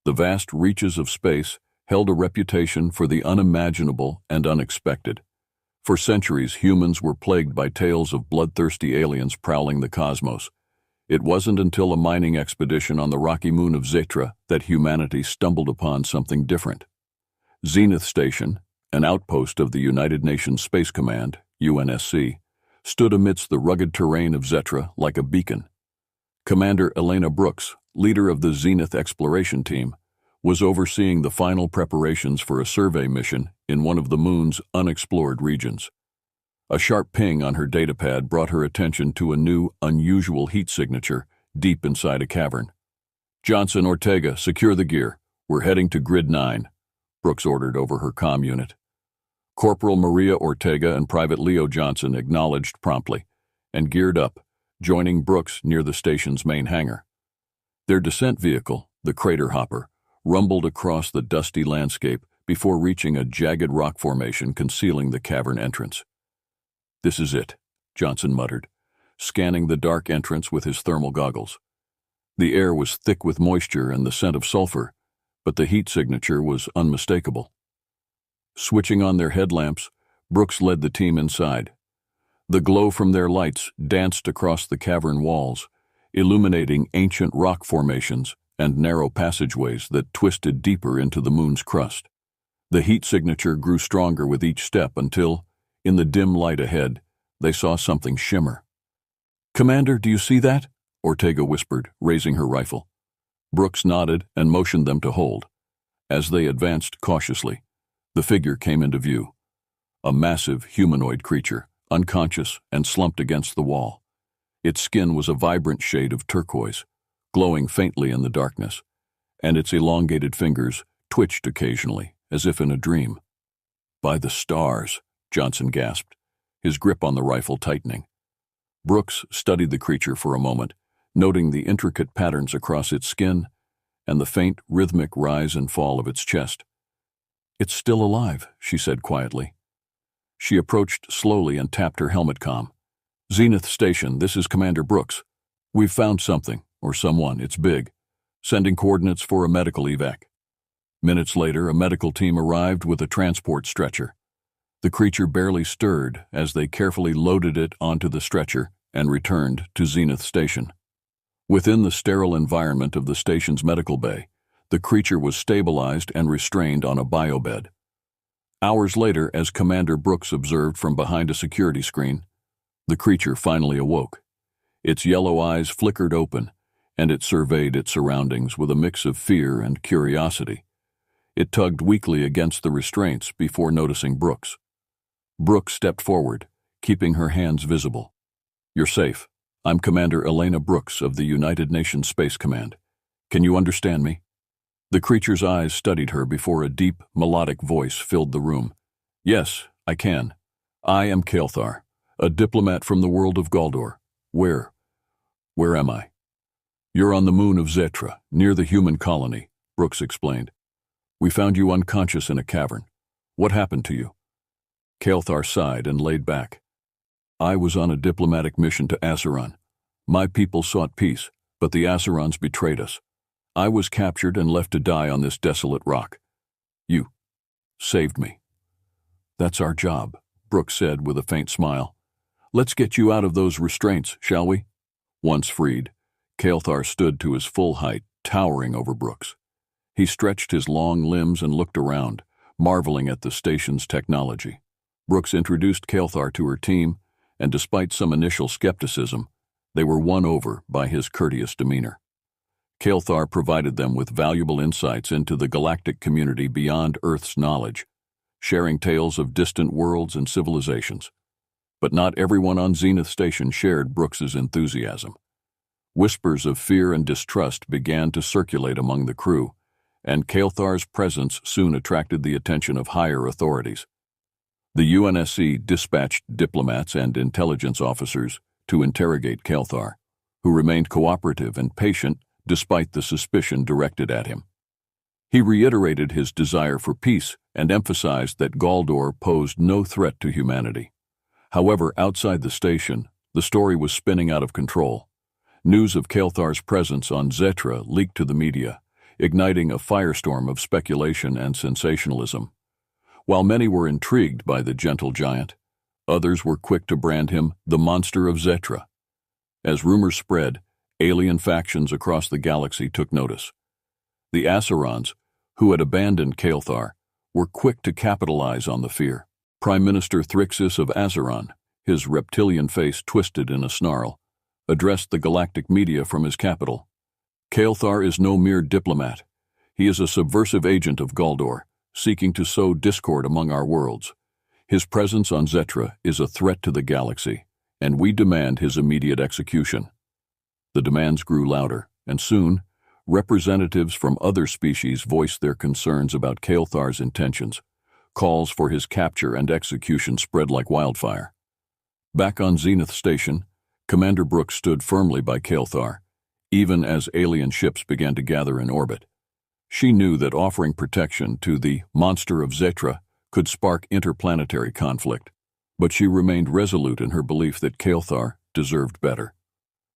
The vast reaches of space held a reputation for the unimaginable and unexpected. For centuries, humans were plagued by tales of bloodthirsty aliens prowling the cosmos. It wasn't until a mining expedition on the rocky moon of Zetra that humanity stumbled upon something different. Zenith Station, an outpost of the United Nations Space Command, UNSC, stood amidst the rugged terrain of Zetra like a beacon. Commander Elena Brooks, leader of the Zenith Exploration Team, was overseeing the final preparations for a survey mission in one of the moon's unexplored regions. A sharp ping on her datapad brought her attention to a new, unusual heat signature deep inside a cavern. "Johnson, Ortega, secure the gear. We're heading to Grid 9, Brooks ordered over her comm unit. Corporal Maria Ortega and Private Leo Johnson acknowledged promptly and geared up, joining Brooks near the station's main hangar. Their descent vehicle, the Crater Hopper, rumbled across the dusty landscape before reaching a jagged rock formation concealing the cavern entrance. "This is it," Johnson muttered, scanning the dark entrance with his thermal goggles. The air was thick with moisture and the scent of sulfur, but the heat signature was unmistakable. Switching on their headlamps, Brooks led the team inside. The glow from their lights danced across the cavern walls, illuminating ancient rock formations and narrow passageways that twisted deeper into the moon's crust. The heat signature grew stronger with each step until, in the dim light ahead, they saw something shimmer. "Commander, do you see that?" Ortega whispered, raising her rifle. Brooks nodded and motioned them to hold. As they advanced cautiously, the figure came into view. A massive humanoid creature, unconscious and slumped against the wall. Its skin was a vibrant shade of turquoise, glowing faintly in the darkness, and its elongated fingers twitched occasionally, as if in a dream. "By the stars," Johnson gasped, his grip on the rifle tightening. Brooks studied the creature for a moment, noting the intricate patterns across its skin and the faint, rhythmic rise and fall of its chest. "It's still alive," she said quietly. She approached slowly and tapped her helmet comm. "Zenith Station, this is Commander Brooks. We've found something, or someone, it's big. Sending coordinates for a medical evac." Minutes later, a medical team arrived with a transport stretcher. The creature barely stirred as they carefully loaded it onto the stretcher and returned to Zenith Station. Within the sterile environment of the station's medical bay, the creature was stabilized and restrained on a biobed. Hours later, as Commander Brooks observed from behind a security screen, the creature finally awoke. Its yellow eyes flickered open, and it surveyed its surroundings with a mix of fear and curiosity. It tugged weakly against the restraints before noticing Brooks. Brooks stepped forward, keeping her hands visible. "You're safe. I'm Commander Elena Brooks of the United Nations Space Command. Can you understand me?" The creature's eyes studied her before a deep, melodic voice filled the room. "Yes, I can. I am Kael'thar, a diplomat from the world of Galdor. Where am I?" "You're on the moon of Zetra, near the human colony," Brooks explained. "We found you unconscious in a cavern. What happened to you?" Kael'thar sighed and laid back. "I was on a diplomatic mission to Acheron. My people sought peace, but the Acherons betrayed us. I was captured and left to die on this desolate rock. You saved me." "That's our job," Brooks said with a faint smile. "Let's get you out of those restraints, shall we?" Once freed, Kael'thar stood to his full height, towering over Brooks. He stretched his long limbs and looked around, marveling at the station's technology. Brooks introduced Kael'thar to her team, and despite some initial skepticism, they were won over by his courteous demeanor. Kael'thar provided them with valuable insights into the galactic community beyond Earth's knowledge, sharing tales of distant worlds and civilizations. But not everyone on Zenith Station shared Brooks's enthusiasm. Whispers of fear and distrust began to circulate among the crew, and Kael'thar's presence soon attracted the attention of higher authorities. The UNSC dispatched diplomats and intelligence officers to interrogate Kael'thar, who remained cooperative and patient despite the suspicion directed at him. He reiterated his desire for peace and emphasized that Galdor posed no threat to humanity. However, outside the station, the story was spinning out of control. News of Kael'thar's presence on Zetra leaked to the media, igniting a firestorm of speculation and sensationalism. While many were intrigued by the gentle giant, others were quick to brand him the monster of Zetra. As rumors spread, alien factions across the galaxy took notice. The Acerons, who had abandoned Kael'thar, were quick to capitalize on the fear. Prime Minister Thrixus of Azeron, his reptilian face twisted in a snarl, addressed the galactic media from his capital. Kael'thar is no mere diplomat. He is a subversive agent of Galdor, seeking to sow discord among our worlds. His presence on Zetra is a threat to the galaxy, and we demand his immediate execution. The demands grew louder, and soon, representatives from other species voiced their concerns about Kael'thar's intentions. Calls for his capture and execution spread like wildfire. Back on Zenith Station, Commander Brooks stood firmly by Kael'thar, even as alien ships began to gather in orbit. She knew that offering protection to the monster of Zetra could spark interplanetary conflict, but she remained resolute in her belief that Kael'thar deserved better.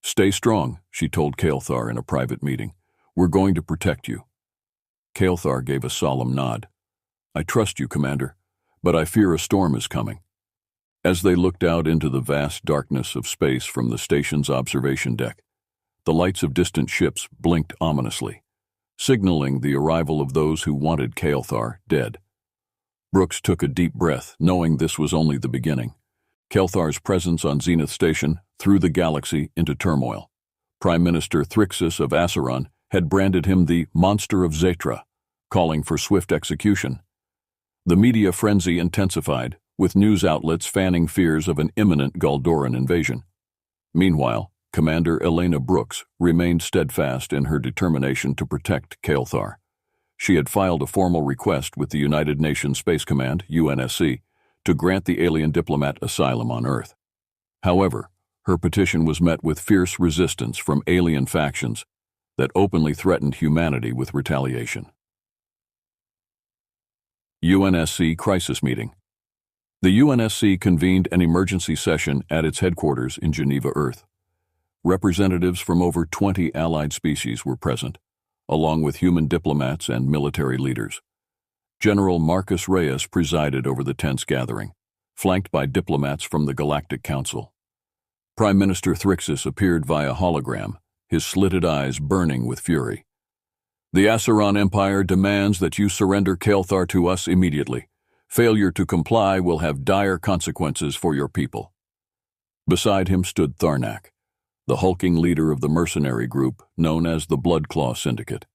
"Stay strong," she told Kael'thar in a private meeting. "We're going to protect you." Kael'thar gave a solemn nod. "I trust you, Commander, but I fear a storm is coming." As they looked out into the vast darkness of space from the station's observation deck, the lights of distant ships blinked ominously, signaling the arrival of those who wanted Kael'thar dead. Brooks took a deep breath, knowing this was only the beginning. Kael'thar's presence on Zenith Station threw the galaxy into turmoil. Prime Minister Thrixus of Azeron had branded him the monster of Zetra, calling for swift execution. The media frenzy intensified, with news outlets fanning fears of an imminent Galdoran invasion. Meanwhile, Commander Elena Brooks remained steadfast in her determination to protect Kael'thar. She had filed a formal request with the United Nations Space Command, UNSC, to grant the alien diplomat asylum on Earth. However, her petition was met with fierce resistance from alien factions that openly threatened humanity with retaliation. UNSC Crisis Meeting. The UNSC convened an emergency session at its headquarters in Geneva, Earth. Representatives from over 20 allied species were present, along with human diplomats and military leaders. General Marcus Reyes presided over the tense gathering, flanked by diplomats from the Galactic Council. Prime Minister Thrixus appeared via hologram, his slitted eyes burning with fury. "The Aceron Empire demands that you surrender Kael'thar to us immediately. Failure to comply will have dire consequences for your people." Beside him stood Tharnak, the hulking leader of the mercenary group known as the Bloodclaw Syndicate.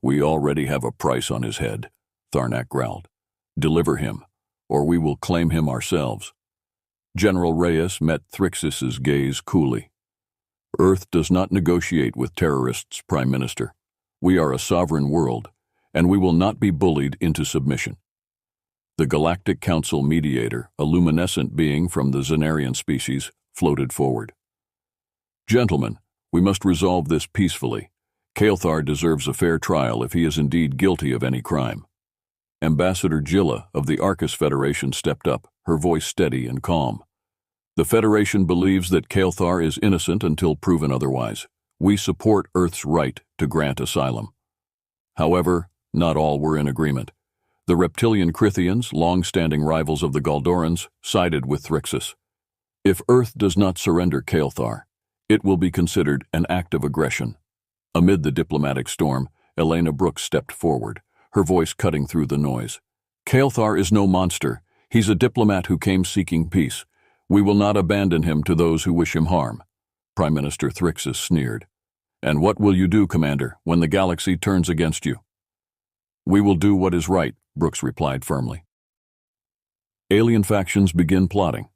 "We already have a price on his head," Tharnak growled. "Deliver him, or we will claim him ourselves." General Reyes met Thrixus's gaze coolly. "Earth does not negotiate with terrorists, Prime Minister. We are a sovereign world, and we will not be bullied into submission." The Galactic Council mediator, a luminescent being from the Xenarian species, floated forward. "Gentlemen, we must resolve this peacefully. Kael'thar deserves a fair trial if he is indeed guilty of any crime." Ambassador Jilla of the Arcus Federation stepped up, her voice steady and calm. "The Federation believes that Kael'thar is innocent until proven otherwise. We support Earth's right to grant asylum." However, not all were in agreement. The reptilian Crithians, long-standing rivals of the Galdorans, sided with Thrixus. If Earth does not surrender Kael'thar, it will be considered an act of aggression. Amid the diplomatic storm, Elena Brooks stepped forward, her voice cutting through the noise. "Kael'thar is no monster. He's a diplomat who came seeking peace. We will not abandon him to those who wish him harm." Prime Minister Thrixus sneered. "And what will you do, Commander, when the galaxy turns against you?" "We will do what is right," Brooks replied firmly. Alien factions begin plotting.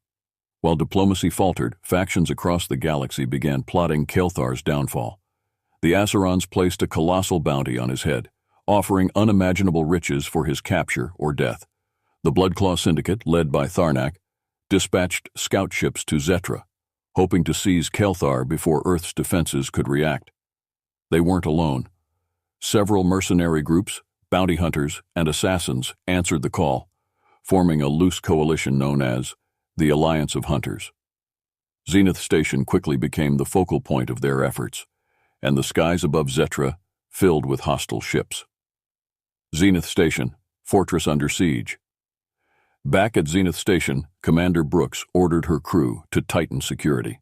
While diplomacy faltered, factions across the galaxy began plotting Kael'thar's downfall. The Acerons placed a colossal bounty on his head, offering unimaginable riches for his capture or death. The Bloodclaw Syndicate, led by Tharnak, dispatched scout ships to Zetra, hoping to seize Kael'thar before Earth's defenses could react. They weren't alone. Several mercenary groups, bounty hunters, and assassins answered the call, forming a loose coalition known as the Alliance of Hunters. Zenith Station quickly became the focal point of their efforts, and the skies above Zetra filled with hostile ships. Zenith Station, fortress under siege. Back at Zenith Station, Commander Brooks ordered her crew to tighten security.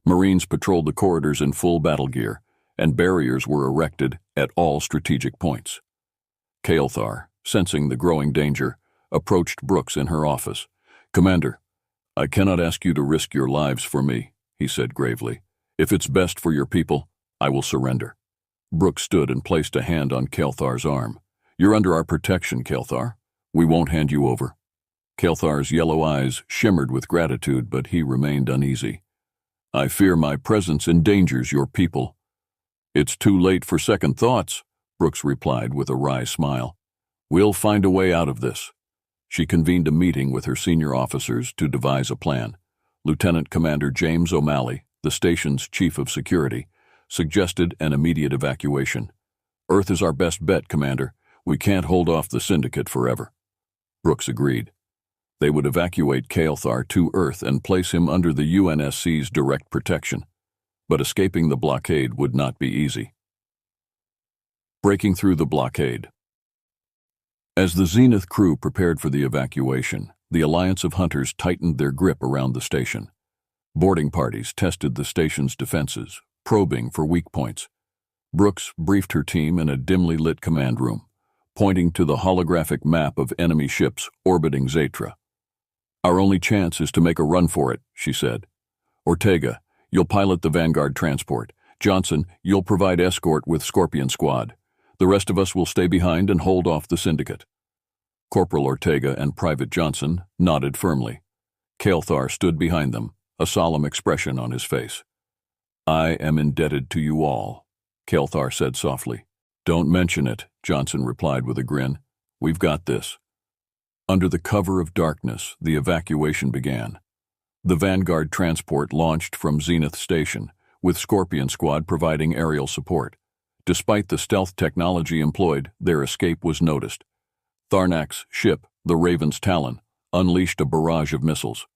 Marines patrolled the corridors in full battle gear, and barriers were erected at all strategic points. Kael'thar, sensing the growing danger, approached Brooks in her office. "Commander, I cannot ask you to risk your lives for me," he said gravely. "If it's best for your people, I will surrender." Brooks stood and placed a hand on Kael'thar's arm. "You're under our protection, Kael'thar. We won't hand you over." Kael'thar's yellow eyes shimmered with gratitude, but he remained uneasy. "I fear my presence endangers your people." "It's too late for second thoughts," Brooks replied with a wry smile. "We'll find a way out of this." She convened a meeting with her senior officers to devise a plan. Lieutenant Commander James O'Malley, the station's chief of security, suggested an immediate evacuation. "Earth is our best bet, Commander. We can't hold off the Syndicate forever." Brooks agreed. They would evacuate Kael'thar to Earth and place him under the UNSC's direct protection. But escaping the blockade would not be easy. Breaking through the blockade. As the Zenith crew prepared for the evacuation, the Alliance of Hunters tightened their grip around the station. Boarding parties tested the station's defenses, probing for weak points. Brooks briefed her team in a dimly lit command room, pointing to the holographic map of enemy ships orbiting Zatra. "Our only chance is to make a run for it," she said. "Ortega, you'll pilot the Vanguard transport. Johnson, you'll provide escort with Scorpion Squad. The rest of us will stay behind and hold off the Syndicate." Corporal Ortega and Private Johnson nodded firmly. Kael'thar stood behind them, a solemn expression on his face. "I am indebted to you all," Kael'thar said softly. "Don't mention it," Johnson replied with a grin. "We've got this." Under the cover of darkness, the evacuation began. The Vanguard transport launched from Zenith Station, with Scorpion Squad providing aerial support. Despite the stealth technology employed, their escape was noticed. Tharnak's ship, the Raven's Talon, unleashed a barrage of missiles.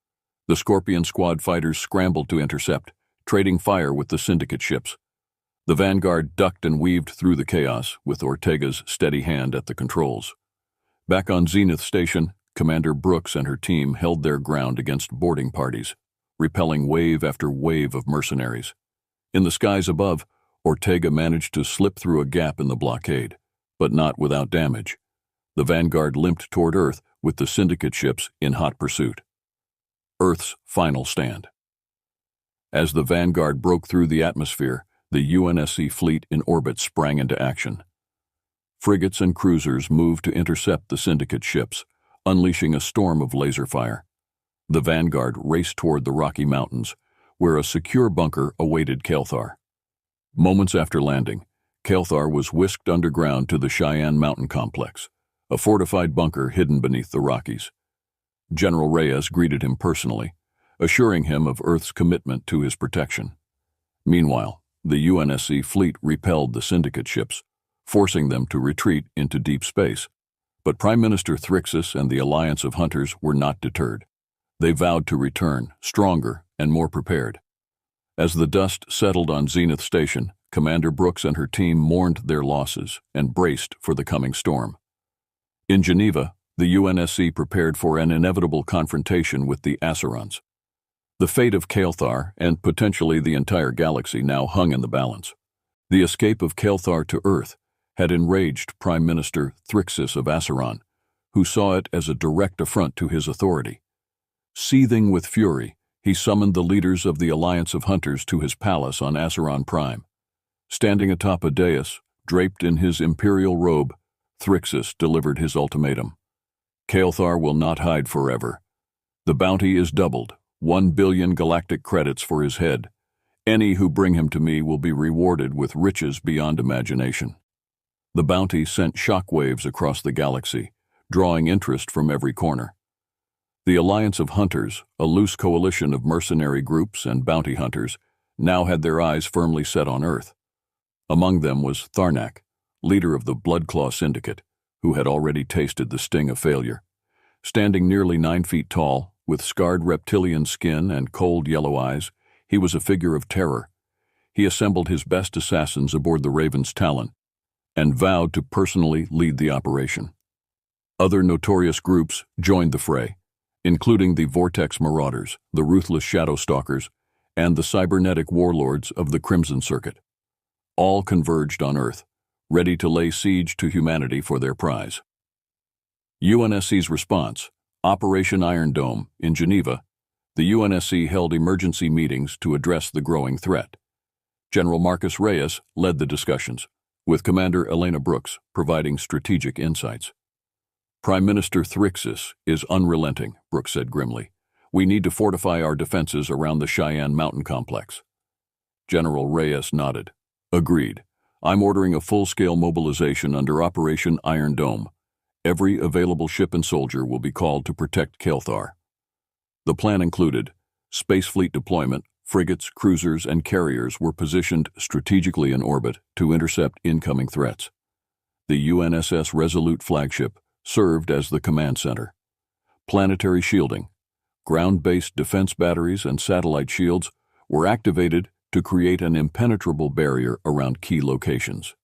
The Scorpion Squad fighters scrambled to intercept, trading fire with the Syndicate ships. The Vanguard ducked and weaved through the chaos, with Ortega's steady hand at the controls. Back on Zenith Station, Commander Brooks and her team held their ground against boarding parties, repelling wave after wave of mercenaries. In the skies above, Ortega managed to slip through a gap in the blockade, but not without damage. The Vanguard limped toward Earth with the Syndicate ships in hot pursuit. Earth's final stand. As the Vanguard broke through the atmosphere, the UNSC fleet in orbit sprang into action. Frigates and cruisers moved to intercept the Syndicate ships, unleashing a storm of laser fire. The Vanguard raced toward the Rocky Mountains, where a secure bunker awaited Kael'thar. Moments after landing, Kael'thar was whisked underground to the Cheyenne Mountain Complex, a fortified bunker hidden beneath the Rockies. General Reyes greeted him personally, assuring him of Earth's commitment to his protection. Meanwhile, the UNSC fleet repelled the Syndicate ships, forcing them to retreat into deep space. But Prime Minister Thrixus and the Alliance of Hunters were not deterred. They vowed to return, stronger and more prepared. As the dust settled on Zenith Station, Commander Brooks and her team mourned their losses and braced for the coming storm. In Geneva, the UNSC prepared for an inevitable confrontation with the Acerons. The fate of Kael'thar and potentially the entire galaxy now hung in the balance. The escape of Kael'thar to Earth had enraged Prime Minister Thrixus of Aceron, who saw it as a direct affront to his authority. Seething with fury, he summoned the leaders of the Alliance of Hunters to his palace on Aceron Prime. Standing atop a dais, draped in his imperial robe, Thrixus delivered his ultimatum. "Kael'thar will not hide forever. The bounty is doubled, 1 billion galactic credits for his head. Any who bring him to me will be rewarded with riches beyond imagination." The bounty sent shockwaves across the galaxy, drawing interest from every corner. The Alliance of Hunters, a loose coalition of mercenary groups and bounty hunters, now had their eyes firmly set on Earth. Among them was Tharnak, leader of the Bloodclaw Syndicate, who had already tasted the sting of failure. Standing nearly 9 feet tall, with scarred reptilian skin and cold yellow eyes, he was a figure of terror. He assembled his best assassins aboard the Raven's Talon, and vowed to personally lead the operation. Other notorious groups joined the fray, including the Vortex Marauders, the Ruthless Shadow Stalkers, and the cybernetic warlords of the Crimson Circuit. All converged on Earth, ready to lay siege to humanity for their prize. UNSC's response, Operation Iron Dome, in Geneva, the UNSC held emergency meetings to address the growing threat. General Marcus Reyes led the discussions, with Commander Elena Brooks providing strategic insights. Prime Minister Thrixis is unrelenting, Brooks said grimly. We need to fortify our defenses around the Cheyenne Mountain Complex. General Reyes nodded. Agreed. I'm ordering a full-scale mobilization under Operation Iron Dome. Every available ship and soldier will be called to protect Kelthar. The plan included Space Fleet deployment. Frigates, cruisers, and carriers were positioned strategically in orbit to intercept incoming threats. The UNSS Resolute flagship served as the command center. Planetary shielding. Ground-based defense batteries and satellite shields were activated to create an impenetrable barrier around key locations.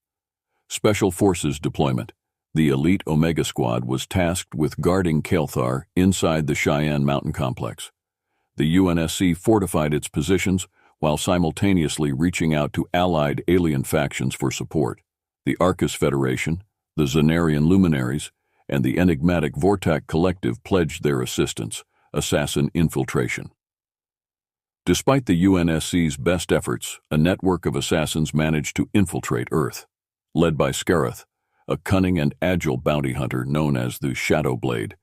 Special Forces deployment. The elite Omega Squad was tasked with guarding Kelthar inside the Cheyenne Mountain Complex. The UNSC fortified its positions while simultaneously reaching out to allied alien factions for support. The Arcus Federation, the Zanarian Luminaries, and the enigmatic Vortak Collective pledged their assistance, assassin infiltration. Despite the UNSC's best efforts, a network of assassins managed to infiltrate Earth. Led by Scareth, a cunning and agile bounty hunter known as the Shadow Blade,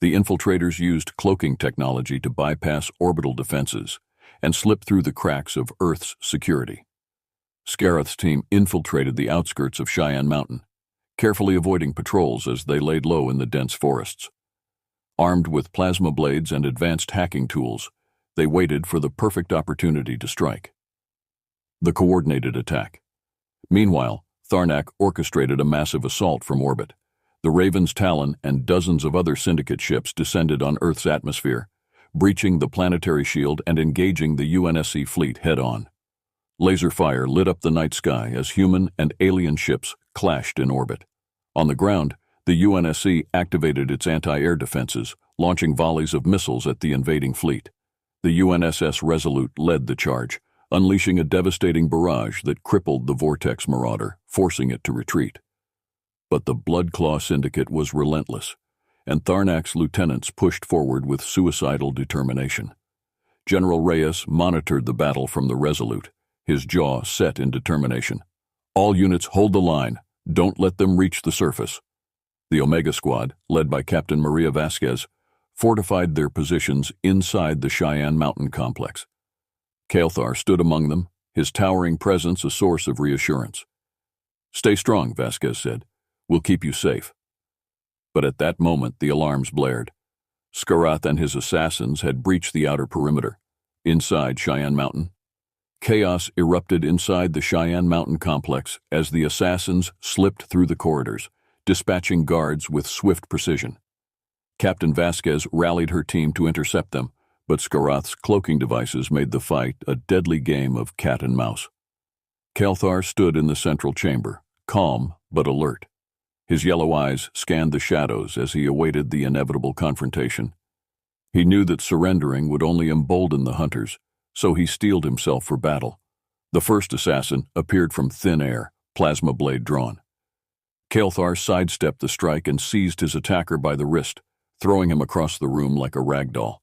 the infiltrators used cloaking technology to bypass orbital defenses and slip through the cracks of Earth's security. Scareth's team infiltrated the outskirts of Cheyenne Mountain, carefully avoiding patrols as they laid low in the dense forests. Armed with plasma blades and advanced hacking tools, they waited for the perfect opportunity to strike. The coordinated attack. Meanwhile, Tharnak orchestrated a massive assault from orbit. The Raven's Talon and dozens of other Syndicate ships descended on Earth's atmosphere, breaching the planetary shield and engaging the UNSC fleet head-on. Laser fire lit up the night sky as human and alien ships clashed in orbit. On the ground, the UNSC activated its anti-air defenses, launching volleys of missiles at the invading fleet. The UNSS Resolute led the charge, unleashing a devastating barrage that crippled the Vortex Marauder, forcing it to retreat. But the Bloodclaw Syndicate was relentless, and Tharnak's lieutenants pushed forward with suicidal determination. General Reyes monitored the battle from the Resolute, his jaw set in determination. All units hold the line. Don't let them reach the surface. The Omega Squad, led by Captain Maria Vasquez, fortified their positions inside the Cheyenne Mountain Complex. Kelthar stood among them, his towering presence a source of reassurance. Stay strong, Vasquez said. We'll keep you safe. But at that moment, the alarms blared. Skarath and his assassins had breached the outer perimeter. Inside Cheyenne Mountain, chaos erupted inside the Cheyenne Mountain Complex as the assassins slipped through the corridors, dispatching guards with swift precision. Captain Vasquez rallied her team to intercept them, but Skarath's cloaking devices made the fight a deadly game of cat and mouse. Kelthar stood in the central chamber, calm but alert. His yellow eyes scanned the shadows as he awaited the inevitable confrontation. He knew that surrendering would only embolden the hunters, so he steeled himself for battle. The first assassin appeared from thin air, plasma blade drawn. Kelthar sidestepped the strike and seized his attacker by the wrist, throwing him across the room like a rag doll.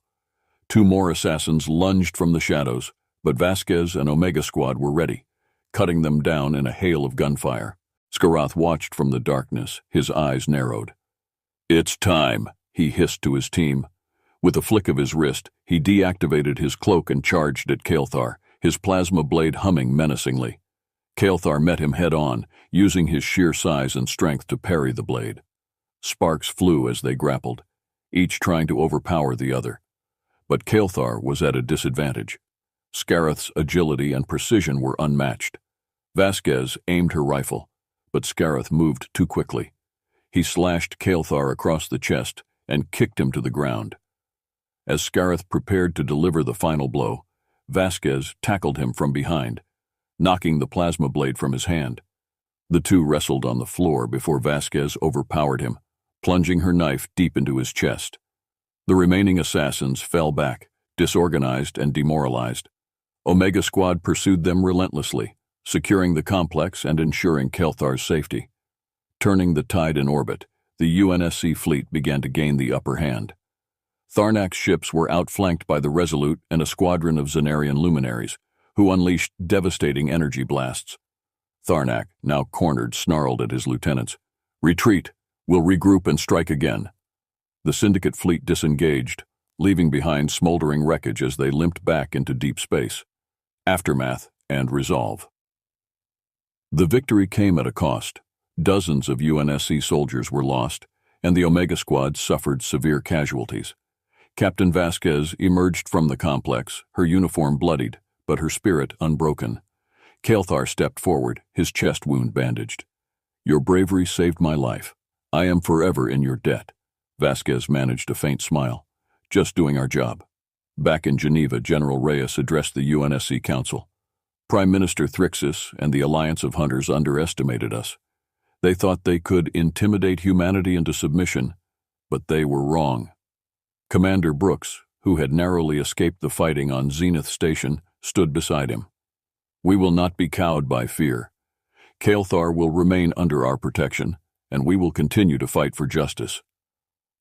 Two more assassins lunged from the shadows, but Vasquez and Omega Squad were ready, cutting them down in a hail of gunfire. Skarath watched from the darkness, his eyes narrowed. "It's time," he hissed to his team. With a flick of his wrist, he deactivated his cloak and charged at Kelthar, his plasma blade humming menacingly. Kelthar met him head-on, using his sheer size and strength to parry the blade. Sparks flew as they grappled, each trying to overpower the other. But Kelthar was at a disadvantage. Scareth's agility and precision were unmatched. Vasquez aimed her rifle, but Scareth moved too quickly. He slashed Kelthar across the chest and kicked him to the ground. As Scareth prepared to deliver the final blow, Vasquez tackled him from behind, knocking the plasma blade from his hand. The two wrestled on the floor before Vasquez overpowered him, plunging her knife deep into his chest. The remaining assassins fell back, disorganized and demoralized. Omega Squad pursued them relentlessly, securing the complex and ensuring Kelthar's safety. Turning the tide in orbit, the UNSC fleet began to gain the upper hand. Tharnak's ships were outflanked by the Resolute and a squadron of Xenarian luminaries, who unleashed devastating energy blasts. Tharnak, now cornered, snarled at his lieutenants. "Retreat! We'll regroup and strike again." The Syndicate fleet disengaged, leaving behind smoldering wreckage as they limped back into deep space. Aftermath and resolve. The victory came at a cost. Dozens of UNSC soldiers were lost, and the Omega Squad suffered severe casualties. Captain Vasquez emerged from the complex, her uniform bloodied, but her spirit unbroken. Kelthar stepped forward, his chest wound bandaged. "Your bravery saved my life. I am forever in your debt." Vasquez managed a faint smile. "Just doing our job." Back in Geneva, General Reyes addressed the UNSC Council. "Prime Minister Thrixis and the Alliance of Hunters underestimated us. They thought they could intimidate humanity into submission, but they were wrong." Commander Brooks, who had narrowly escaped the fighting on Zenith Station, stood beside him. "We will not be cowed by fear. Kelthar will remain under our protection, and we will continue to fight for justice."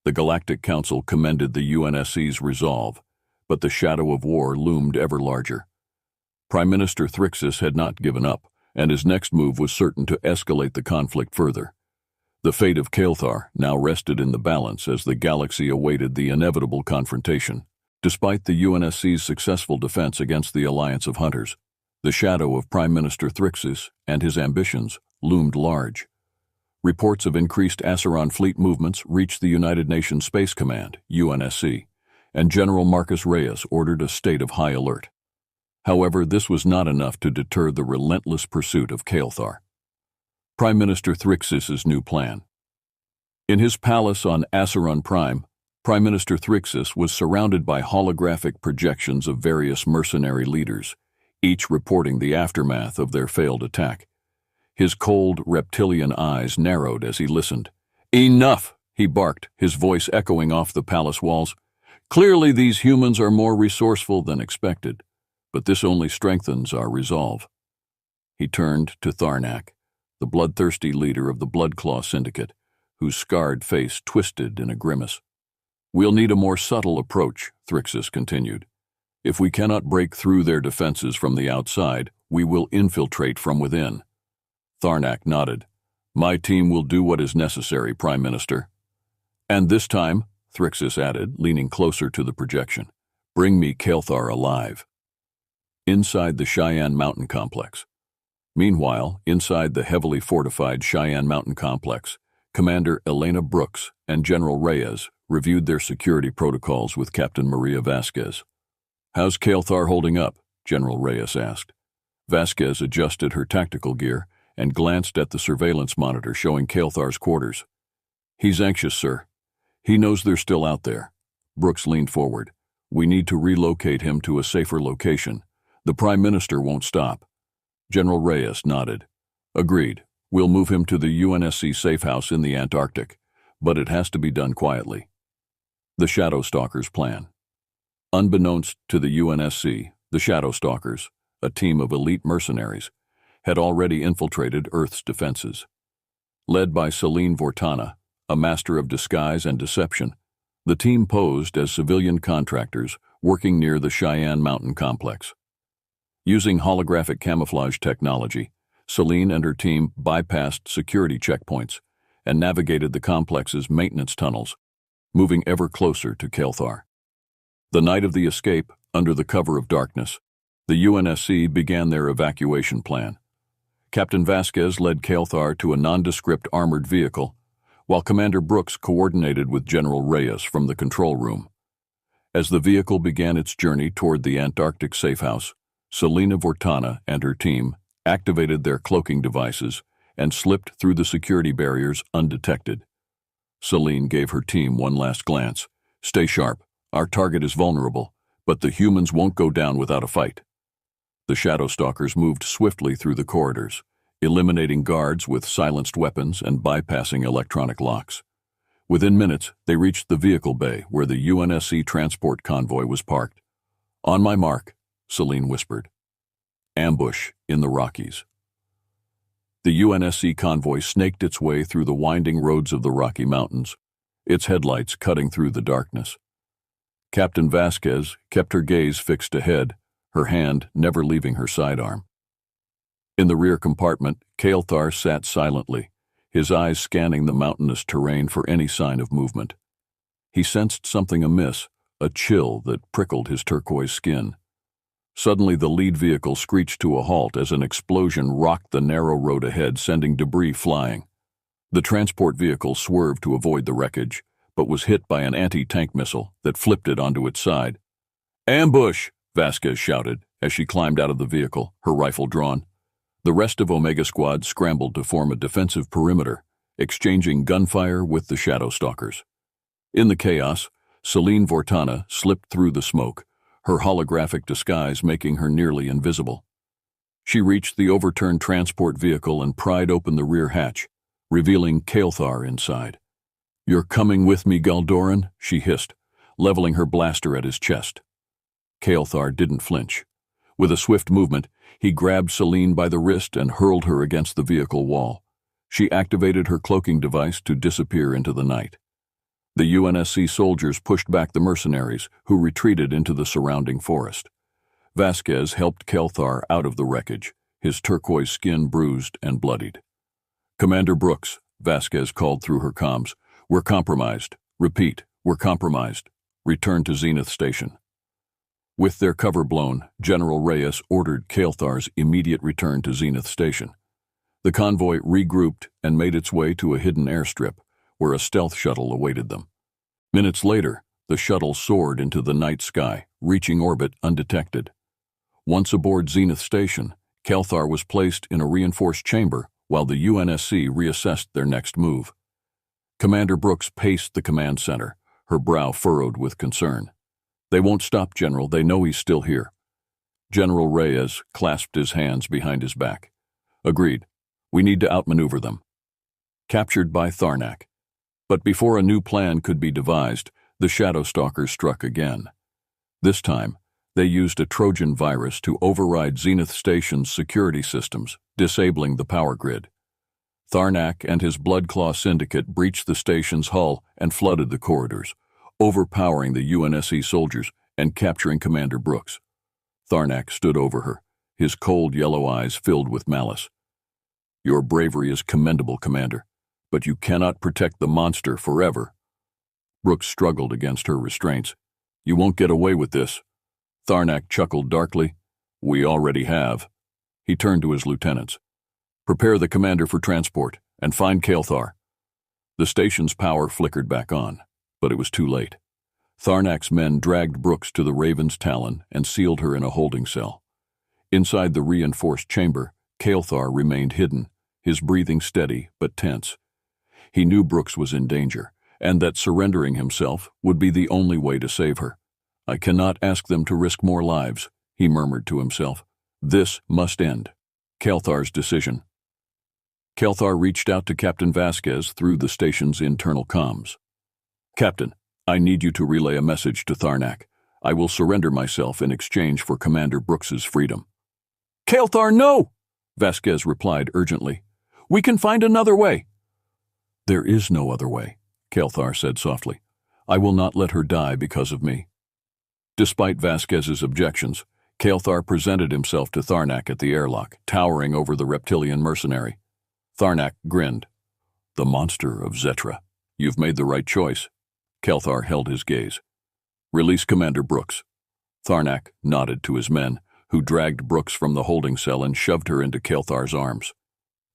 The Galactic Council commended the UNSC's resolve, but the shadow of war loomed ever larger. Prime Minister Thrixis had not given up, and his next move was certain to escalate the conflict further. The fate of Kelthar now rested in the balance as the galaxy awaited the inevitable confrontation. Despite the UNSC's successful defense against the Alliance of Hunters, the shadow of Prime Minister Thrixis and his ambitions loomed large. Reports of increased Acheron fleet movements reached the United Nations Space Command, UNSC, and General Marcus Reyes ordered a state of high alert. However, this was not enough to deter the relentless pursuit of Kelthar. Prime Minister Thrixis's new plan. In his palace on Acheron Prime, Prime Minister Thrixis was surrounded by holographic projections of various mercenary leaders, each reporting the aftermath of their failed attack. His cold, reptilian eyes narrowed as he listened. "Enough!" he barked, his voice echoing off the palace walls. "Clearly these humans are more resourceful than expected, but this only strengthens our resolve." He turned to Tharnak, the bloodthirsty leader of the Bloodclaw Syndicate, whose scarred face twisted in a grimace. "We'll need a more subtle approach," Thrixis continued. "If we cannot break through their defenses from the outside, we will infiltrate from within." Tharnak nodded. "My team will do what is necessary, Prime Minister." "And this time," Thrixis added, leaning closer to the projection, "bring me Kelthar alive." Inside the Cheyenne Mountain Complex. Meanwhile, inside the heavily fortified Cheyenne Mountain Complex, Commander Elena Brooks and General Reyes reviewed their security protocols with Captain Maria Vasquez. "How's Kelthar holding up?" General Reyes asked. Vasquez adjusted her tactical gear and glanced at the surveillance monitor showing Kelthar's quarters. "He's anxious, sir. He knows they're still out there." Brooks leaned forward. "We need to relocate him to a safer location. The Prime Minister won't stop." General Reyes nodded. "Agreed. We'll move him to the UNSC safe house in the Antarctic, but it has to be done quietly." The Shadow Stalkers plan. Unbeknownst to the UNSC, the Shadow Stalkers, a team of elite mercenaries, had already infiltrated Earth's defenses. Led by Celine Vortana, a master of disguise and deception, the team posed as civilian contractors working near the Cheyenne Mountain Complex. Using holographic camouflage technology, Celine and her team bypassed security checkpoints and navigated the complex's maintenance tunnels, moving ever closer to Kelthar. The night of the escape, under the cover of darkness, the UNSC began their evacuation plan. Captain Vasquez led Kelthar to a nondescript armored vehicle, while Commander Brooks coordinated with General Reyes from the control room. As the vehicle began its journey toward the Antarctic safe house, Selena Vortana and her team activated their cloaking devices and slipped through the security barriers undetected. Celine gave her team one last glance. "Stay sharp. Our target is vulnerable, but the humans won't go down without a fight." The Shadow Stalkers moved swiftly through the corridors, eliminating guards with silenced weapons and bypassing electronic locks. Within minutes, they reached the vehicle bay where the UNSC transport convoy was parked. "On my mark," Celine whispered. Ambush in the Rockies. The UNSC convoy snaked its way through the winding roads of the Rocky Mountains, its headlights cutting through the darkness. Captain Vasquez kept her gaze fixed ahead, her hand never leaving her sidearm. In the rear compartment, Kael'thar sat silently, his eyes scanning the mountainous terrain for any sign of movement. He sensed something amiss, a chill that prickled his turquoise skin. Suddenly, the lead vehicle screeched to a halt as an explosion rocked the narrow road ahead, sending debris flying. The transport vehicle swerved to avoid the wreckage, but was hit by an anti-tank missile that flipped it onto its side. "Ambush!" Vasquez shouted as she climbed out of the vehicle, her rifle drawn. The rest of Omega Squad scrambled to form a defensive perimeter, exchanging gunfire with the Shadow Stalkers. In the chaos, Celine Vortana slipped through the smoke, her holographic disguise making her nearly invisible. She reached the overturned transport vehicle and pried open the rear hatch, revealing Kael'thar inside. "You're coming with me, Galdoran," she hissed, leveling her blaster at his chest. Kael'thar didn't flinch. With a swift movement, he grabbed Celine by the wrist and hurled her against the vehicle wall. She activated her cloaking device to disappear into the night. The UNSC soldiers pushed back the mercenaries, who retreated into the surrounding forest. Vasquez helped Kael'thar out of the wreckage, his turquoise skin bruised and bloodied. "Commander Brooks," Vasquez called through her comms, "we're compromised. Repeat, we're compromised. Return to Zenith Station." With their cover blown, General Reyes ordered Kael'thar's immediate return to Zenith Station. The convoy regrouped and made its way to a hidden airstrip, where a stealth shuttle awaited them. Minutes later, the shuttle soared into the night sky, reaching orbit undetected. Once aboard Zenith Station, Kael'thar was placed in a reinforced chamber while the UNSC reassessed their next move. Commander Brooks paced the command center, her brow furrowed with concern. "They won't stop, General. They know he's still here." General Reyes clasped his hands behind his back. "Agreed. We need to outmaneuver them." Captured by Tharnak. But before a new plan could be devised, the Shadow Stalkers struck again. This time, they used a Trojan virus to override Zenith Station's security systems, disabling the power grid. Tharnak and his Bloodclaw syndicate breached the station's hull and flooded the corridors, overpowering the UNSC soldiers and capturing Commander Brooks. Tharnak stood over her, his cold yellow eyes filled with malice. "Your bravery is commendable, Commander, but you cannot protect the monster forever." Brooks struggled against her restraints. "You won't get away with this." Tharnak chuckled darkly. "We already have." He turned to his lieutenants. "Prepare the commander for transport, and find Kael'thar." The station's power flickered back on, but it was too late. Tharnak's men dragged Brooks to the Raven's Talon and sealed her in a holding cell. Inside the reinforced chamber, Kael'thar remained hidden, his breathing steady but tense. He knew Brooks was in danger, and that surrendering himself would be the only way to save her. "I cannot ask them to risk more lives," he murmured to himself. "This must end." Kael'thar's decision. Kael'thar reached out to Captain Vasquez through the station's internal comms. "Captain, I need you to relay a message to Tharnak. I will surrender myself in exchange for Commander Brooks's freedom." "Kael'thar, no!" Vasquez replied urgently. "We can find another way." "There is no other way," Kael'thar said softly. "I will not let her die because of me." Despite Vasquez's objections, Kael'thar presented himself to Tharnak at the airlock, towering over the reptilian mercenary. Tharnak grinned. "The monster of Zetra. You've made the right choice." Kael'thar held his gaze. "Release Commander Brooks." Tharnak nodded to his men, who dragged Brooks from the holding cell and shoved her into Kael'thar's arms.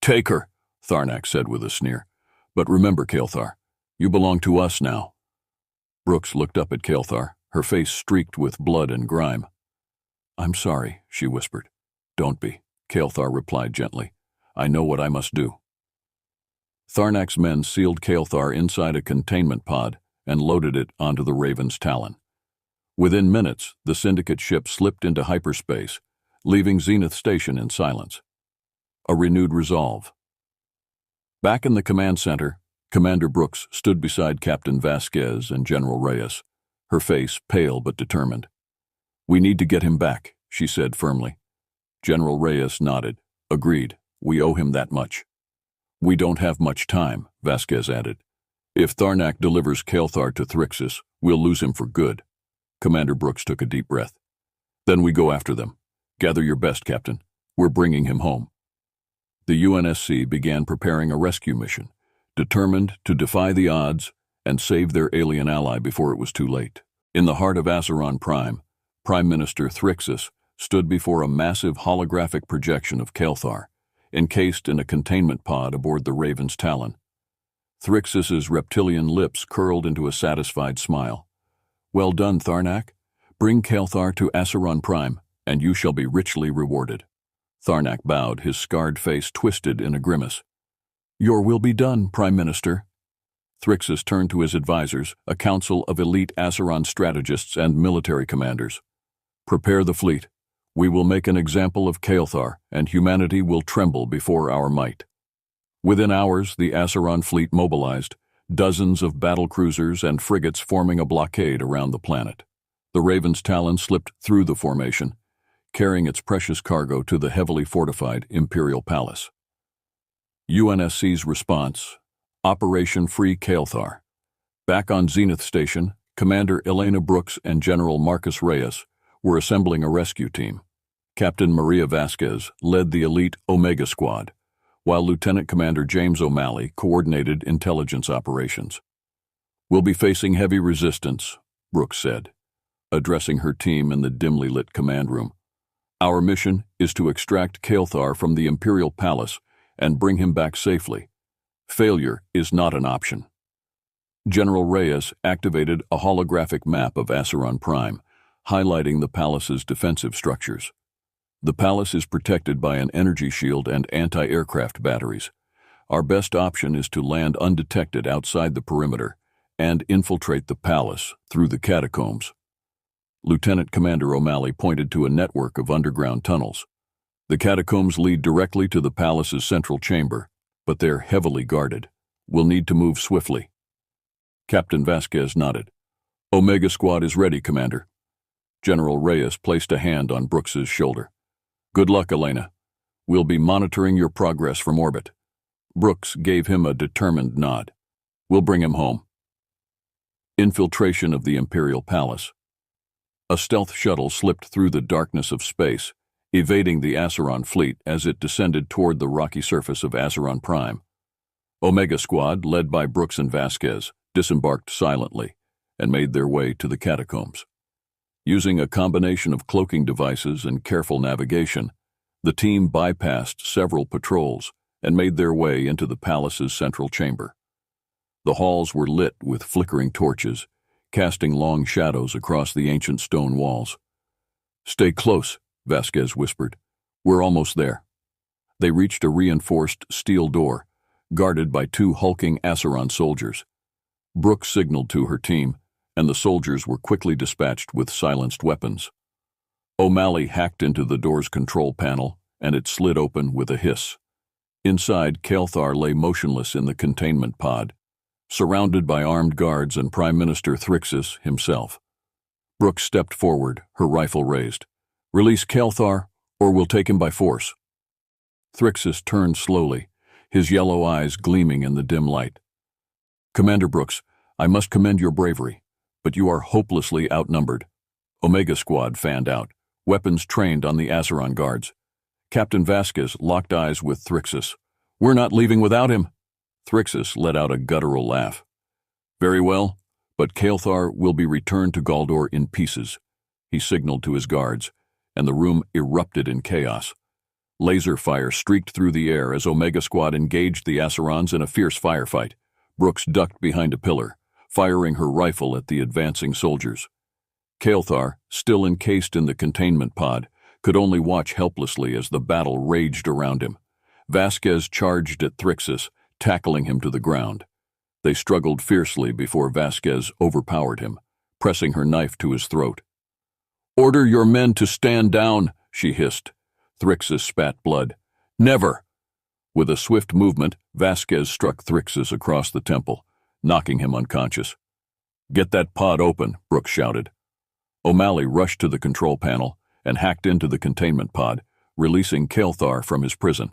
"Take her," Tharnak said with a sneer. "But remember, Kael'thar, you belong to us now." Brooks looked up at Kael'thar, her face streaked with blood and grime. "I'm sorry," she whispered. "Don't be," Kael'thar replied gently. "I know what I must do." Tharnak's men sealed Kael'thar inside a containment pod and loaded it onto the Raven's Talon. Within minutes, the Syndicate ship slipped into hyperspace, leaving Zenith Station in silence. a renewed resolve. Back in the command center, Commander Brooks stood beside Captain Vasquez and General Reyes, her face pale but determined. "We need to get him back," she said firmly. General Reyes nodded. "Agreed. We owe him that much." "We don't have much time," Vasquez added. "If Tharnak delivers Kael'thar to Thrixus, we'll lose him for good." Commander Brooks took a deep breath. "Then we go after them. Gather your best, Captain. We're bringing him home." The UNSC began preparing a rescue mission, determined to defy the odds and save their alien ally before it was too late. In the heart of Azeron Prime, Prime Minister Thrixus stood before a massive holographic projection of Kael'thar, encased in a containment pod aboard the Raven's Talon. Thrixus's reptilian lips curled into a satisfied smile. "Well done, Tharnak. Bring Kael'thar to Azeron Prime, and you shall be richly rewarded." Tharnak bowed, his scarred face twisted in a grimace. "Your will be done, Prime Minister." Thrixus turned to his advisors, a council of elite Azeron strategists and military commanders. "Prepare the fleet. We will make an example of Kael'thar, and humanity will tremble before our might." Within hours, the Azeron fleet mobilized, dozens of battlecruisers and frigates forming a blockade around the planet. The Raven's Talon slipped through the formation, carrying its precious cargo to the heavily fortified Imperial Palace. UNSC's response: Operation Free Kael'thar. Back on Zenith Station, Commander Elena Brooks and General Marcus Reyes were assembling a rescue team. Captain Maria Vasquez led the elite Omega Squad, while Lieutenant Commander James O'Malley coordinated intelligence operations. "We'll be facing heavy resistance," Brooks said, addressing her team in the dimly lit command room. "Our mission is to extract Kael'thar from the Imperial Palace and bring him back safely. Failure is not an option." General Reyes activated a holographic map of Azeron Prime, highlighting the palace's defensive structures. The palace is protected by an energy shield and anti-aircraft batteries. Our best option is to land undetected outside the perimeter and infiltrate the palace through the catacombs. Lieutenant Commander O'Malley pointed to a network of underground tunnels. "The catacombs lead directly to the palace's central chamber, but they're heavily guarded. We'll need to move swiftly." Captain Vasquez nodded. "Omega Squad is ready, Commander." General Reyes placed a hand on Brooks's shoulder. "Good luck, Elena. We'll be monitoring your progress from orbit." Brooks gave him a determined nod. "We'll bring him home." Infiltration of the Imperial Palace. A stealth shuttle slipped through the darkness of space, evading the Azeron fleet as it descended toward the rocky surface of Azeron Prime. Omega Squad, led by Brooks and Vasquez, disembarked silently and made their way to the catacombs. Using a combination of cloaking devices and careful navigation, the team bypassed several patrols and made their way into the palace's central chamber. The halls were lit with flickering torches, casting long shadows across the ancient stone walls. "Stay close," Vasquez whispered. "We're almost there." They reached a reinforced steel door, guarded by two hulking Azeron soldiers. Brooks signaled to her team, and the soldiers were quickly dispatched with silenced weapons. O'Malley hacked into the door's control panel, and it slid open with a hiss. Inside, Kael'thar lay motionless in the containment pod, surrounded by armed guards and Prime Minister Thrixus himself. Brooks stepped forward, her rifle raised. "Release Kael'thar, or we'll take him by force." Thrixus turned slowly, his yellow eyes gleaming in the dim light. "Commander Brooks, I must commend your bravery, but you are hopelessly outnumbered." Omega Squad fanned out, weapons trained on the Azeron guards. Captain Vasquez locked eyes with Thrixus. "We're not leaving without him." Thrixus let out a guttural laugh. "Very well, but Kael'thar will be returned to Galdor in pieces." He signaled to his guards, and the room erupted in chaos. Laser fire streaked through the air as Omega Squad engaged the Azerons in a fierce firefight. Brooks ducked behind a pillar, firing her rifle at the advancing soldiers. Kael'thar, still encased in the containment pod, could only watch helplessly as the battle raged around him. Vasquez charged at Thrixus, tackling him to the ground. They struggled fiercely before Vasquez overpowered him, pressing her knife to his throat. "Order your men to stand down," she hissed. Thrixus spat blood. "Never! With a swift movement, Vasquez struck Thrixus across the temple, knocking him unconscious. "Get that pod open," Brooks shouted. O'Malley rushed to the control panel and hacked into the containment pod, releasing Kael'thar from his prison.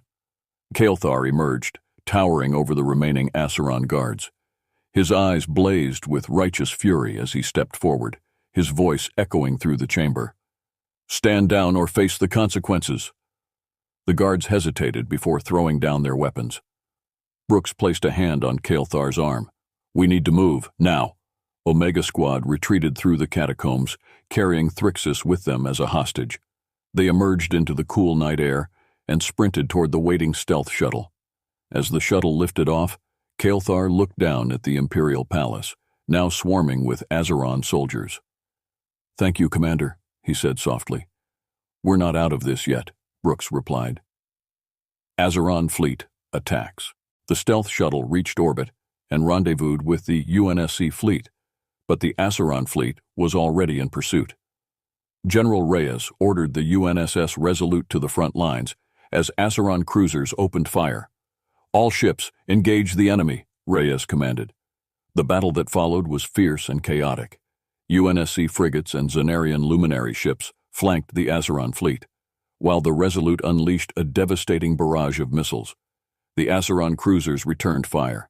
Kael'thar emerged, towering over the remaining Acheron guards. His eyes blazed with righteous fury as he stepped forward, his voice echoing through the chamber. "Stand down or face the consequences." The guards hesitated before throwing down their weapons. Brooks placed a hand on Kael'thar's arm. "We need to move, now." Omega Squad retreated through the catacombs, carrying Thrixus with them as a hostage. They emerged into the cool night air and sprinted toward the waiting stealth shuttle. As the shuttle lifted off, Kael'thar looked down at the Imperial Palace, now swarming with Acheron soldiers. "Thank you, Commander," he said softly. "We're not out of this yet," Brooks replied. Acheron fleet attacks. The stealth shuttle reached orbit and rendezvoused with the UNSC fleet, but the Acheron fleet was already in pursuit. General Reyes ordered the UNSS Resolute to the front lines as Acheron cruisers opened fire. "All ships, engage the enemy," Reyes commanded. The battle that followed was fierce and chaotic. UNSC frigates and Zanarian luminary ships flanked the Acheron fleet, while the Resolute unleashed a devastating barrage of missiles. The Acheron cruisers returned fire,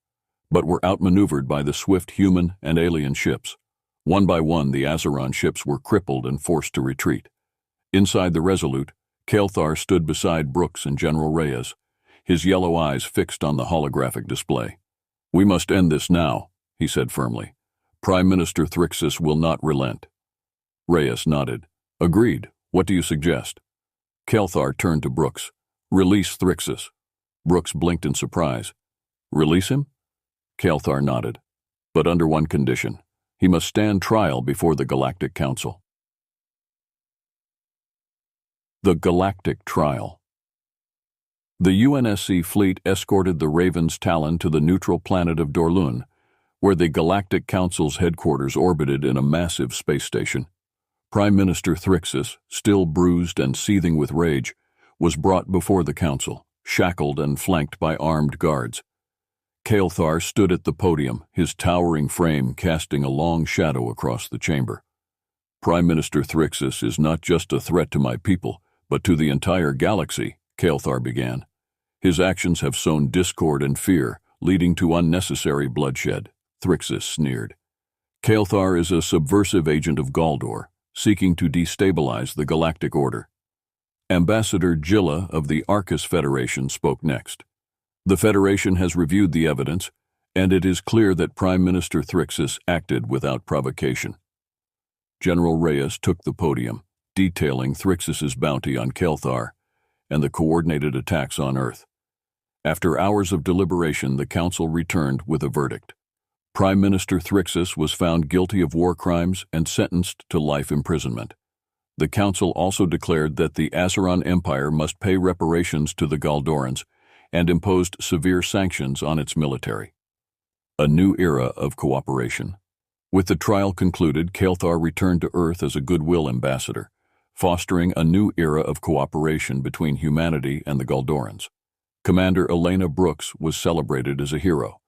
but were outmaneuvered by the swift human and alien ships. One by one, the Acheron ships were crippled and forced to retreat. Inside the Resolute, Kael'thar stood beside Brooks and General Reyes, his yellow eyes fixed on the holographic display. "We must end this now," he said firmly. "Prime Minister Thrixus will not relent." Reyes nodded. "Agreed. What do you suggest?" Kael'thar turned to Brooks. "Release Thrixus." Brooks blinked in surprise. "Release him?" Kael'thar nodded. "But under one condition. He must stand trial before the Galactic Council." The Galactic Trial. The UNSC fleet escorted the Raven's Talon to the neutral planet of Dorlun, where the Galactic Council's headquarters orbited in a massive space station. Prime Minister Thrixus, still bruised and seething with rage, was brought before the council, shackled and flanked by armed guards. Kael'thar stood at the podium, his towering frame casting a long shadow across the chamber. "Prime Minister Thrixus is not just a threat to my people, but to the entire galaxy," Kael'thar began. "His actions have sown discord and fear, leading to unnecessary bloodshed," Thrixus sneered. "Kael'thar is a subversive agent of Galdor, seeking to destabilize the galactic order." Ambassador Jilla of the Arcus Federation spoke next. "The Federation has reviewed the evidence, and it is clear that Prime Minister Thrixus acted without provocation." General Reyes took the podium, detailing Thrixus's bounty on Kael'thar and the coordinated attacks on Earth. After hours of deliberation, the council returned with a verdict. Prime Minister Thrixus was found guilty of war crimes and sentenced to life imprisonment. The council also declared that the Acheron Empire must pay reparations to the Galdorans and imposed severe sanctions on its military. A new era of cooperation. With the trial concluded, Kael'thar returned to Earth as a goodwill ambassador, fostering a new era of cooperation between humanity and the Galdorans. Commander Elena Brooks was celebrated as a hero,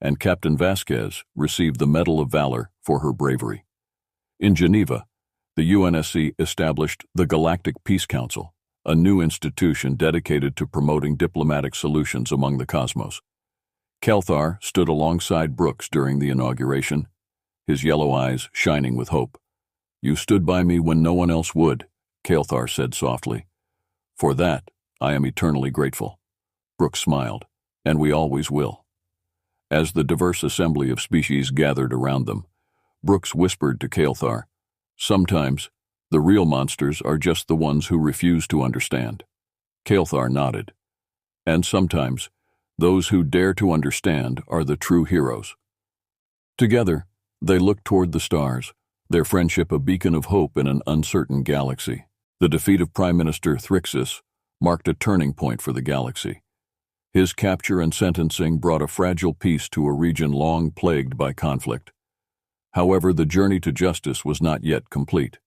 and Captain Vasquez received the Medal of Valor for her bravery. In Geneva, the UNSC established the Galactic Peace Council, a new institution dedicated to promoting diplomatic solutions among the cosmos. Kael'thar stood alongside Brooks during the inauguration, his yellow eyes shining with hope. "You stood by me when no one else would," Kael'thar said softly. "For that, I am eternally grateful." Brooks smiled, "And we always will." As the diverse assembly of species gathered around them, Brooks whispered to Kael'thar, "Sometimes, the real monsters are just the ones who refuse to understand." Kael'thar nodded. "And sometimes, those who dare to understand are the true heroes." Together, they looked toward the stars, their friendship a beacon of hope in an uncertain galaxy. The defeat of Prime Minister Thrixus marked a turning point for the galaxy. His capture and sentencing brought a fragile peace to a region long plagued by conflict. However, the journey to justice was not yet complete.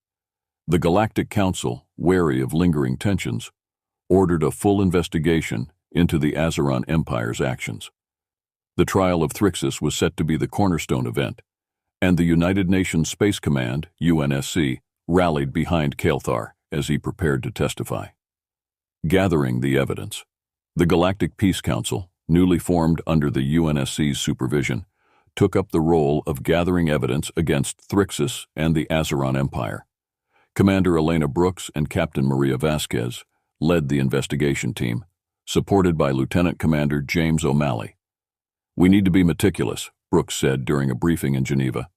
The Galactic Council, wary of lingering tensions, ordered a full investigation into the Azeron Empire's actions. The trial of Thrixus was set to be the cornerstone event, and the United Nations Space Command, UNSC, rallied behind Kael'thar as he prepared to testify. Gathering the evidence. The Galactic Peace Council, newly formed under the UNSC's supervision, took up the role of gathering evidence against Thrixus and the Azeron Empire. Commander Elena Brooks and Captain Maria Vasquez led the investigation team, supported by Lieutenant Commander James O'Malley. "We need to be meticulous," Brooks said during a briefing in Geneva.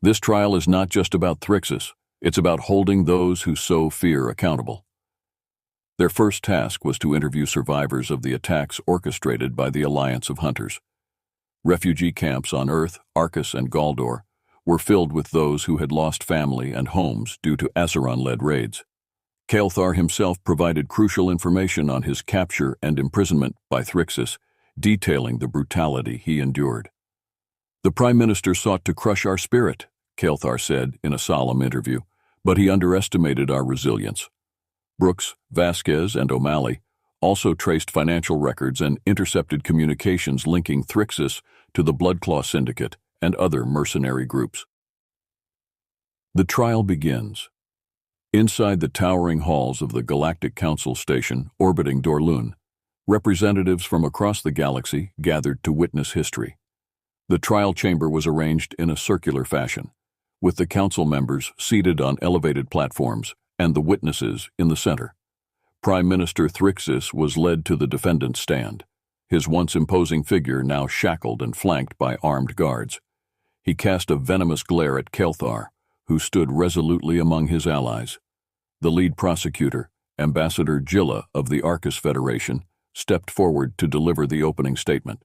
"This trial is not just about Thrixus, it's about holding those who sow fear accountable." Their first task was to interview survivors of the attacks orchestrated by the Alliance of Hunters. Refugee camps on Earth, Arcus, and Galdor were filled with those who had lost family and homes due to Azeron-led raids. Kael'thar himself provided crucial information on his capture and imprisonment by Thrixus, detailing the brutality he endured. "The Prime Minister sought to crush our spirit," Kael'thar said in a solemn interview, "but he underestimated our resilience." Brooks, Vasquez, and O'Malley also traced financial records and intercepted communications linking Thrixus to the Bloodclaw Syndicate and other mercenary groups. The trial begins. Inside the towering halls of the Galactic Council station orbiting Dorlun, representatives from across the galaxy gathered to witness history. The trial chamber was arranged in a circular fashion, with the council members seated on elevated platforms and the witnesses in the center. Prime Minister Thrixus was led to the defendant's stand, his once imposing figure now shackled and flanked by armed guards. He cast a venomous glare at Kael'thar, who stood resolutely among his allies. The lead prosecutor, Ambassador Gilla of the Arcus Federation, stepped forward to deliver the opening statement.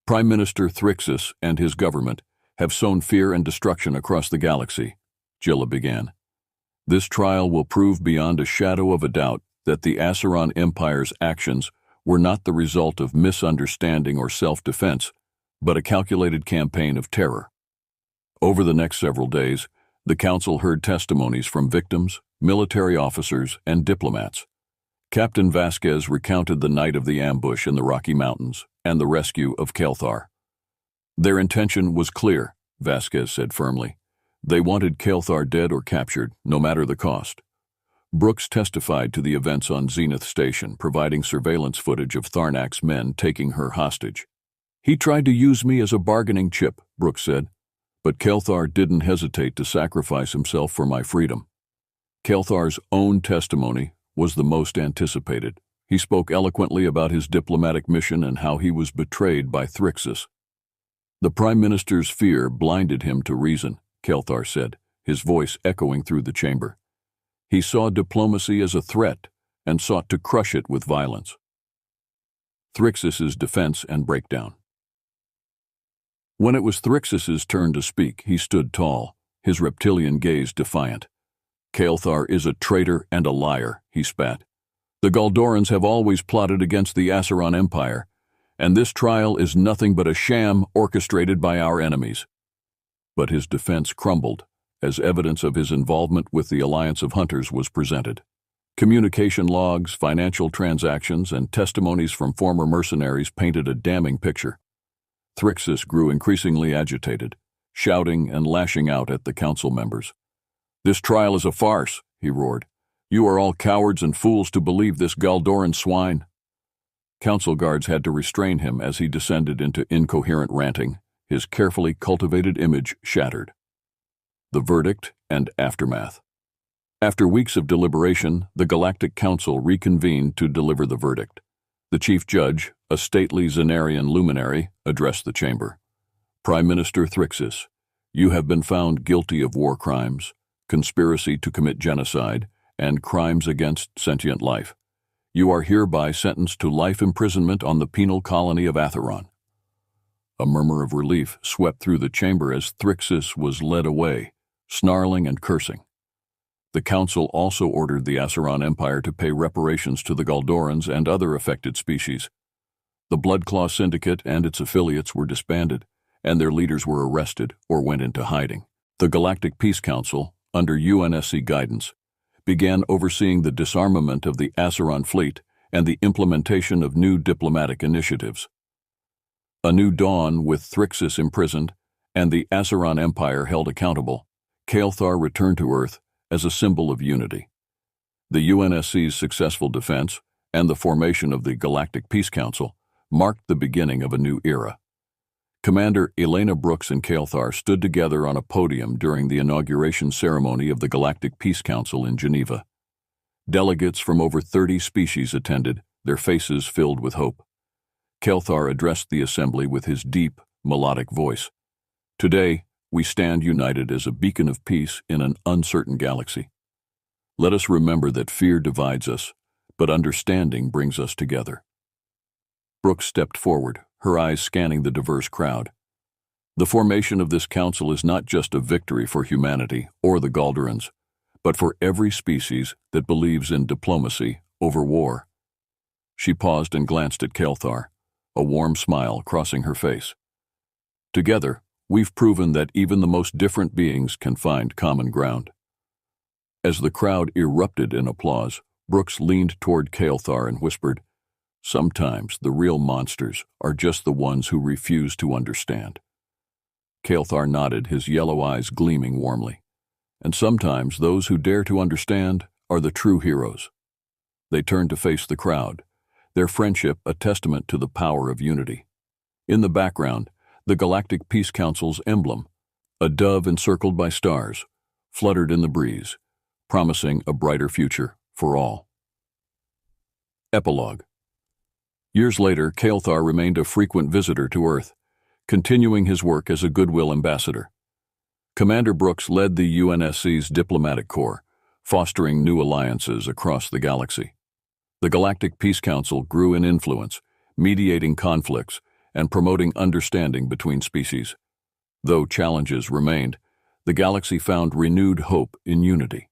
"Prime Minister Thrixus and his government have sown fear and destruction across the galaxy," Gilla began. "This trial will prove beyond a shadow of a doubt that the Azeron Empire's actions were not the result of misunderstanding or self-defense, but a calculated campaign of terror." Over the next several days, the council heard testimonies from victims, military officers, and diplomats. Captain Vasquez recounted the night of the ambush in the Rocky Mountains and the rescue of Kael'thar. "Their intention was clear," Vasquez said firmly. "They wanted Kael'thar dead or captured, no matter the cost." Brooks testified to the events on Zenith Station, providing surveillance footage of Tharnak's men taking her hostage. "He tried to use me as a bargaining chip," Brooks said, "but Kael'thar didn't hesitate to sacrifice himself for my freedom." Kael'thar's own testimony was the most anticipated. He spoke eloquently about his diplomatic mission and how he was betrayed by Thrixus. "The Prime Minister's fear blinded him to reason," Kael'thar said, his voice echoing through the chamber. "He saw diplomacy as a threat and sought to crush it with violence." Thrixus's defense and breakdown. When it was Thrixus's turn to speak, he stood tall, his reptilian gaze defiant. "Kael'thar is a traitor and a liar," he spat. "The Galdorans have always plotted against the Azeron Empire, and this trial is nothing but a sham orchestrated by our enemies." But his defense crumbled as evidence of his involvement with the Alliance of Hunters was presented. Communication logs, financial transactions, and testimonies from former mercenaries painted a damning picture. Thrixus grew increasingly agitated, shouting and lashing out at the council members. "This trial is a farce," he roared. "You are all cowards and fools to believe this Galdoran swine." Council guards had to restrain him as he descended into incoherent ranting, his carefully cultivated image shattered. The verdict and aftermath. After weeks of deliberation, the Galactic Council reconvened to deliver the verdict. The chief judge, a stately Xenarian luminary, addressed the chamber. "Prime Minister Thrixus, you have been found guilty of war crimes, conspiracy to commit genocide, and crimes against sentient life. You are hereby sentenced to life imprisonment on the penal colony of Atheron." A murmur of relief swept through the chamber as Thrixus was led away, snarling and cursing. The council also ordered the Azeron Empire to pay reparations to the Galdorans and other affected species. The Bloodclaw Syndicate and its affiliates were disbanded, and their leaders were arrested or went into hiding. The Galactic Peace Council, under UNSC guidance, began overseeing the disarmament of the Azeron fleet and the implementation of new diplomatic initiatives. A new dawn with Thrixus imprisoned and the Azeron Empire held accountable, Kael'thar returned to Earth as a symbol of unity. The UNSC's successful defense and the formation of the Galactic Peace Council marked the beginning of a new era. Commander Elena Brooks and Kael'thar stood together on a podium during the inauguration ceremony of the Galactic Peace Council in Geneva. Delegates from over 30 species attended, their faces filled with hope. Kael'thar addressed the assembly with his deep, melodic voice. Today, we stand united as a beacon of peace in an uncertain galaxy. Let us remember that fear divides us, but understanding brings us together. Brooks stepped forward, her eyes scanning the diverse crowd. The formation of this council is not just a victory for humanity or the Galderans, but for every species that believes in diplomacy over war. She paused and glanced at Kael'thar, a warm smile crossing her face. Together, we've proven that even the most different beings can find common ground. As the crowd erupted in applause, Brooks leaned toward Kael'thar and whispered, "Sometimes the real monsters are just the ones who refuse to understand." Kael'thar nodded, his yellow eyes gleaming warmly. "And sometimes those who dare to understand are the true heroes." They turned to face the crowd, their friendship a testament to the power of unity. In the background, the Galactic Peace Council's emblem, a dove encircled by stars, fluttered in the breeze, promising a brighter future for all. Epilogue. Years later, Kael'thar remained a frequent visitor to Earth, continuing his work as a goodwill ambassador. Commander Brooks led the UNSC's diplomatic corps, fostering new alliances across the galaxy. The Galactic Peace Council grew in influence, mediating conflicts and promoting understanding between species. Though challenges remained, the galaxy found renewed hope in unity.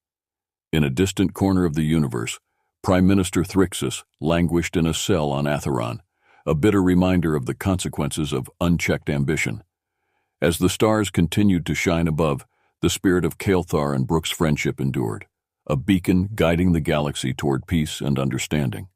In a distant corner of the universe, Prime Minister Thrixus languished in a cell on Atheron, a bitter reminder of the consequences of unchecked ambition. As the stars continued to shine above, the spirit of Kael'thar and Brooks' friendship endured, a beacon guiding the galaxy toward peace and understanding.